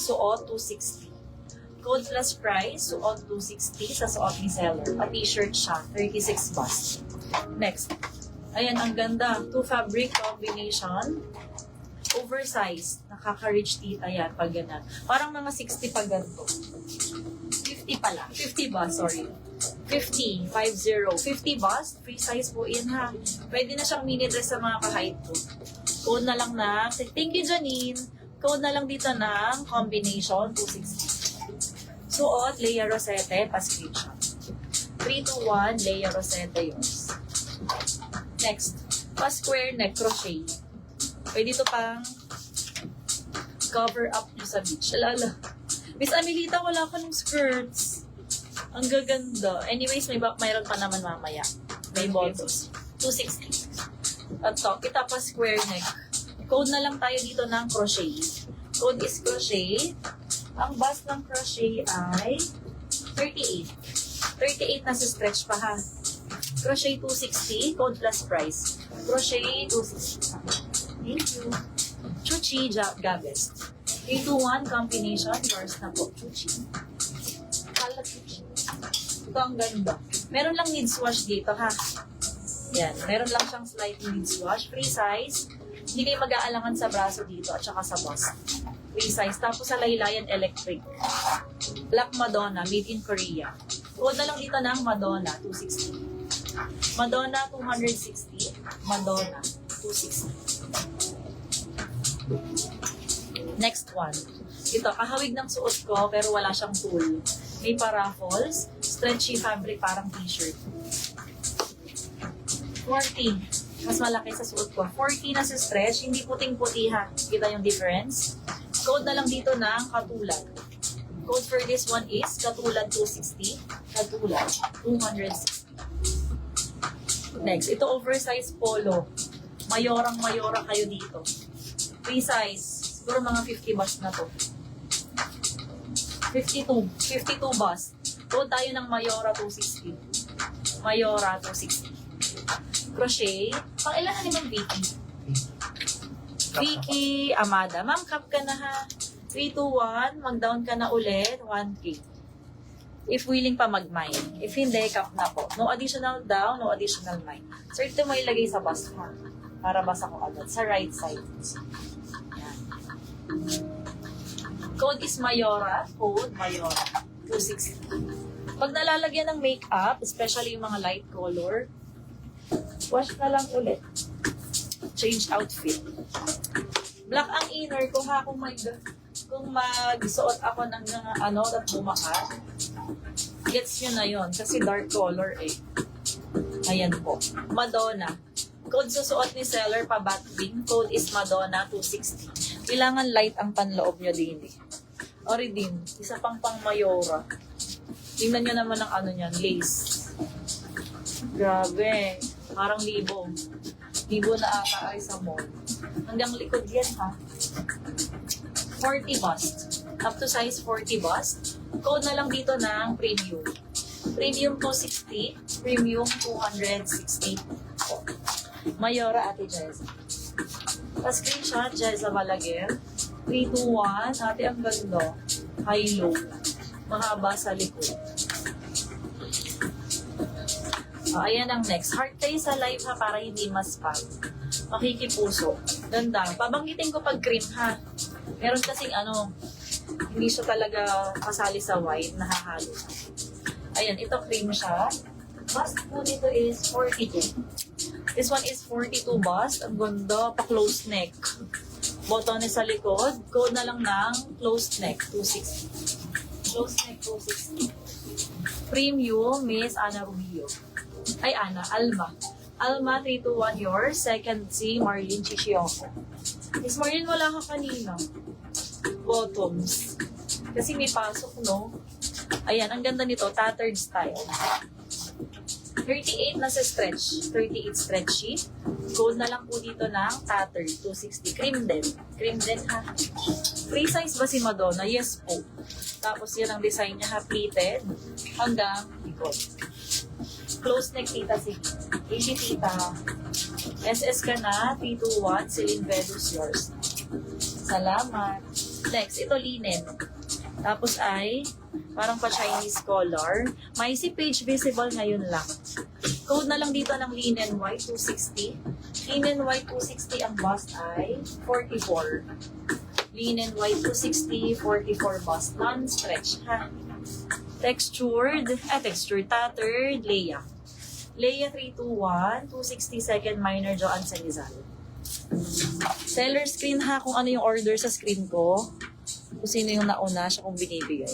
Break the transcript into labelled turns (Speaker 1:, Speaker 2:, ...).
Speaker 1: suot 260. Code plus price, suot 260 sa suot ni seller. Pa-t-shirt siya, 36 bust. Next. Ayan, ang ganda. 2 fabric combination. Oversized. Nakaka-rich tita yan pag ganun. Parang mga 60 pag ganito. 50 pala. 50 bust, sorry. 50, 50. 50 bust, free size po yan ha. Pwede na siyang mini dress sa mga ka-height ko. Code na lang na, thank you Janine. Code na lang dito ng combination 260. Suot, Leia Rosette, pa-screenshot. 321, Leia Rosette yours. Next, pa-square neck crochet. Pwede ito pang cover up nyo sa beach. Alala. Miss Amelita, wala ka ng skirts. Ang gaganda. Anyways, mayroon pa naman mamaya. May bottoms. 260. At to, kita pa square neck. Code na lang tayo dito ng crochet. Code is crochet. Ang bust ng crochet ay 38. 38 na si stretch pa ha. Crochet 260. Code plus price. Crochet 260. Thank you. Chuchi Gabest. 321 combination. Yours na po. Chuchi. Kala Chuchi. Ito ang ganda. Meron lang needs wash dito ha. Yan. Meron lang siyang slight needs wash. Free size. Hindi kayo mag-aalangan sa braso dito at saka sa bust. Free size. Tapos sa laylayan electric. Black Madonna. Made in Korea. Code na lang dito ng Madonna. 260. Madonna 260. Madonna 260. Next one. Ito. Kahawig ng suot ko pero wala siyang tulle. May paraffles, stretchy fabric, parang t-shirt. 40. Mas malaki sa suot ko. 40 na sa stretch, hindi puting-puti ha. Kita yung difference. Code na lang dito ng katulad. Code for this one is katulad 260, katulad 260. Next, ito oversized polo. Mayorang-mayora kayo dito. Free size. Siguro mga 50 bust na to. 52 bust. Code tayo ng Mayora 260. Mayora 260. Crochet. Pang ilan na naman Vicky? Vicky Amada. Ma'am, cap ka na ha. 321. Mag-down ka na ulit. 1K. If willing pa mag-mine. If hindi, cap na po. No additional down, no additional mine. So, ito mo ilagay sa bust ha. Para basa ko agad. Sa right side. Yan. Code is Mayora. Code Mayora. 260. Pag nalalagyan ng makeup, especially yung mga light color, wash na lang ulit. Change outfit. Black ang inner ko ha. Kung mag-suot ako ng ano at bumaka, gets nyo na yon kasi dark color eh. Ayan po. Madonna. Code susuot ni seller pa backbing. Code is Madonna 260. Kailangan light ang panloob nyo din eh. O redeem. Isa pang Mayora. Tingnan nyo naman ang ano nyan. Lace. Grabe. Parang libo. Libo na ata ay sa mall. Hanggang likod yan ha. 40 bust. Up to size 40 bust. Code na lang dito ng premium. Premium 260. Premium 260. Mayora Ate Jeza. Pa-screenshot, Jeza Balaguer. 321. Ate, ang ganda. High-low. Mahaba sa likod. Ayan ang next. Heart tayo sa live ha, para hindi maspag. Makikipuso. Ganda. Pabanggitin ko pag cream ha. Meron kasing ano, hindi siya talaga kasali sa white. Nahahalo siya. Ayan, ito cream siya. Bust po dito is 42. This one is 42 bust. Ang ganda. Pa-close neck. Botones sa likod. Code na lang ng closed neck, 260. Closed neck, 260. Premium, Miss Ana Rubio. Ay, Alma. Alma, 321 yours. Second si Marlene Chichioko. Miss Marlene, wala ka kanina. Bottoms. Kasi may pasok, no? Ayan, ang ganda nito. Tattered style. 38 na sa stretch. 38 stretchy. Gold na lang po dito ng tattered. 260. Cream din. Cream din ha. Free size ba si Madonna? Yes po. Tapos yan ang design niya ha. Pleated. Hanggang likod. Close neck tita si Easy tita. SS ka na. 321. Celine Vedus yours. Salamat. Next, ito linen. Tapos ay, parang pa Chinese color. May si page visible ngayon lang. Code na lang dito ng linen white, 260. Linen white, 260. Ang bust ay 44. Linen white, 260. 44 bust. Non-stretch, ha? Textured, tattered, Leia. Leia 321, 260 second minor Joanne Sanizal. Seller screen ha, kung ano yung order sa screen ko. Kung sino yung nauna siya kung binibigay.